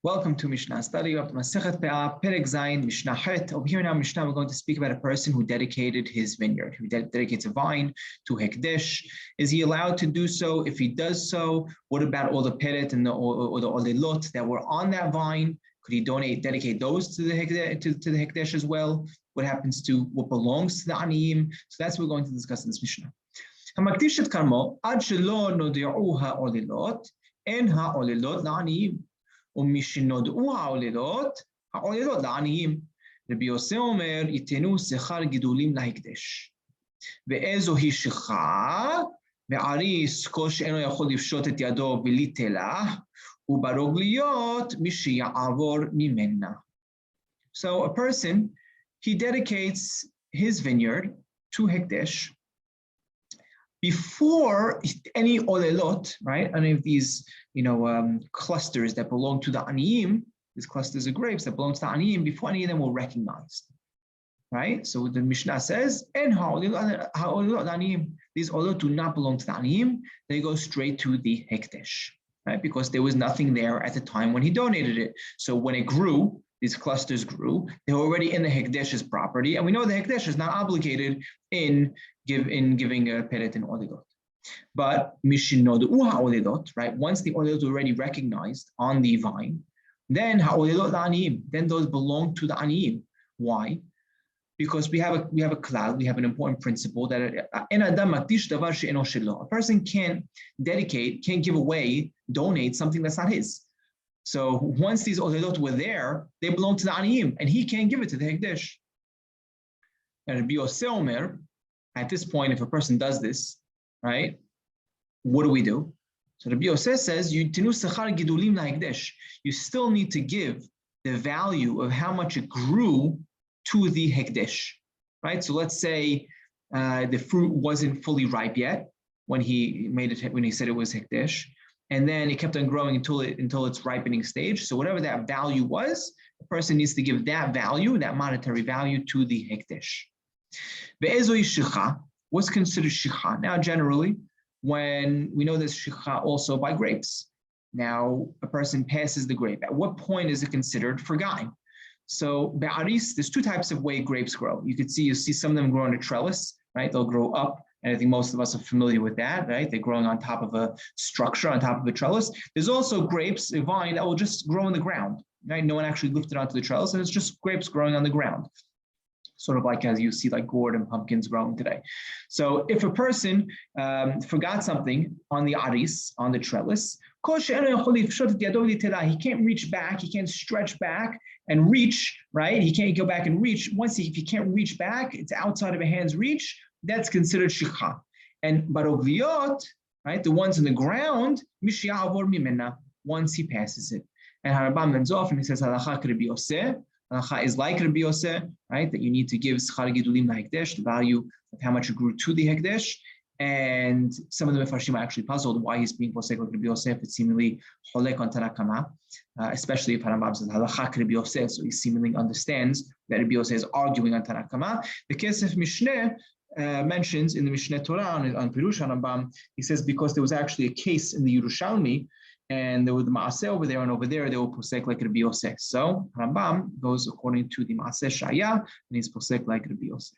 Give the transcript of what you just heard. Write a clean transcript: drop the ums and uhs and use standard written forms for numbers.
Welcome to Mishna study of the Masechet Peah, Perek Zayin, Mishnah Het. Over here in our Mishnah, we're going to speak about a person who dedicated his vineyard, who dedicates a vine to Hekdesh. Is he allowed to do so? If he does so, what about all the peret and the olilot that were on that vine? Could he dedicate those to the Hekdesh as well? What happens to what belongs to the Aniyim? So that's what we're going to discuss in this Mishnah. Hamakdish et karmo ad shelo nodi'u ha'olilot en ha'olilot la'aniyim. ומשנודעו העוללות לעניים. רבי יוסי אומר, ייתנו שכר גידולים להקדש. ואיזו היא שכחה? בעריס כל שאינו יכול לפשוט את ידו בלי תלה, וברוגליות מי שיעבור ממנה. So a person, he dedicates his vineyard to Hekdesh before any olelot, right? Any of these, clusters that belong to the aniyim, these clusters of grapes that belong to the aniyim, before any of them were recognized, right? So the Mishnah says, "En ha'olelot aniyim." These olelot do not belong to the aniyim; they go straight to the hekdesh, right? Because there was nothing there at the time when he donated it. So when it grew, these clusters grew. They were already in the hekdesh's property, and we know the hekdesh is not obligated in giving a peret and olilot. But mishinodu ha'olilot, right? Once the olilot are already recognized on the vine, then ha'olilot la'aniyim, then those belong to the aniyim. Why? Because we have a cloud, we have an important principle that a person can't give away, donate something that's not his. So once these olilot were there, they belong to the aniyim, and he can't give it to the hekdesh. And Rabbi Yossi Omer, at this point, if a person does this, right, what do we do? So Rabbi Yossi says, you still need to give the value of how much it grew to the hekdesh, right? So let's say the fruit wasn't fully ripe yet when he said it was hekdesh, and then it kept on growing until its ripening stage. So whatever that value was, the person needs to give that value, that monetary value, to the hekdesh. What's considered shikha? Now, generally, when we know there's shikha also by grapes. Now, a person passes the grape. At what point is it considered forgotten? So, be'aris, there's two types of way grapes grow. You see some of them grow on a trellis, right? They'll grow up, and I think most of us are familiar with that, right? They're growing on top of a structure, on top of a trellis. There's also grapes, a vine that will just grow in the ground, right? No one actually lifted onto the trellis, and it's just grapes growing on the ground. Sort of like as you see like gourd and pumpkins growing today. So if a person forgot something on the aris, on the trellis, he can't reach back, he can't stretch back and reach, right? He can't go back and reach. If he can't reach back, it's outside of a hand's reach, that's considered shikha. And barogliot, right, the ones in the ground, once he passes it. And Harabam ends off and he says, halacha Rabbi Yossi. Halacha is like Rabbi Yossi, right? That you need to give schar gidulim lahekdesh, the value of how much it grew to the hekdesh. And some of the Mefarshim are actually puzzled why he's being posek like Rabbi Yossi if it's seemingly holek on Tanakh Kama, especially if Harambam says halacha Rabbi Yossi, so he seemingly understands that Rabbi Yossi is arguing on Tanakh Kama. The Kesef Mishna mentions in the Mishneh Torah on Pirush Harambam, he says because there was actually a case in the Yerushalmi, and there was the Maaseh over there, and over there they were posek like Rabbi Yossi. So Rambam goes according to the Maaseh Shaya, and he's posek like Rabbi Yossi.